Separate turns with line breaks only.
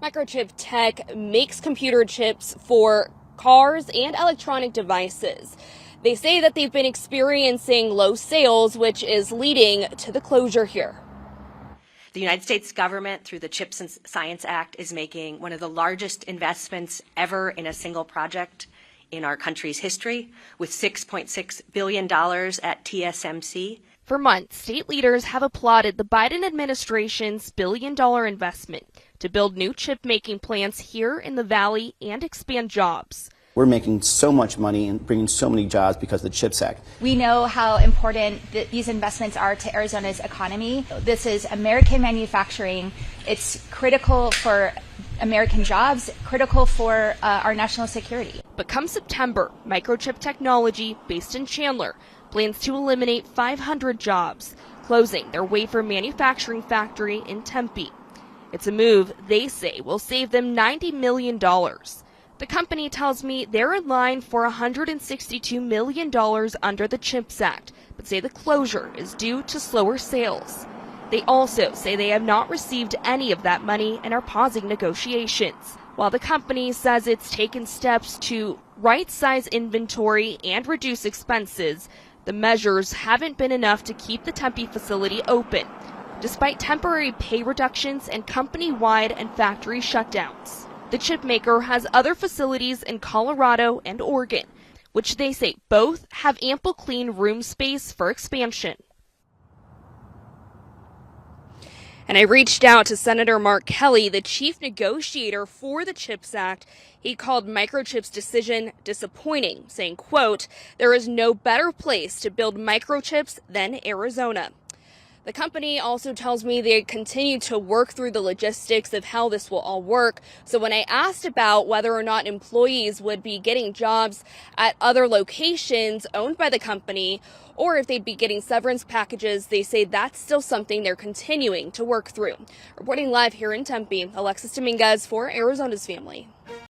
Microchip Tech makes computer chips for cars and electronic devices. They say that they've been experiencing low sales, which is leading to the closure here.
The United States government, through the CHIPS and Science Act, is making one of the largest investments ever in a single project in our country's history, with $6.6 billion at TSMC.
For months, state leaders have applauded the Biden administration's billion-dollar investment to build new chip-making plants here in the Valley and expand jobs.
We're making so much money and bringing so many jobs because of the CHIPS Act.
We know how important these investments are to Arizona's economy. This is American manufacturing. It's critical for American jobs, critical for our national security.
But come September, Microchip Technology, based in Chandler, plans to eliminate 500 jobs, closing their wafer manufacturing factory in Tempe. It's a move they say will save them $90 million. The company tells me they're in line for $162 million under the CHIPS Act, but say the closure is due to slower sales. They also say they have not received any of that money and are pausing negotiations. While the company says it's taken steps to right-size inventory and reduce expenses, the measures haven't been enough to keep the Tempe facility open, despite temporary pay reductions and company-wide and factory shutdowns. The chip maker has other facilities in Colorado and Oregon, which they say both have ample clean room space for expansion. And I reached out to Senator Mark Kelly, the chief negotiator for the CHIPS Act. He called Microchip's decision disappointing, saying, quote, "There is no better place to build microchips than Arizona." The company also tells me they continue to work through the logistics of how this will all work. So when I asked about whether or not employees would be getting jobs at other locations owned by the company, or if they'd be getting severance packages, they say that's still something they're continuing to work through. Reporting live here in Tempe, Alexis Dominguez for Arizona's Family.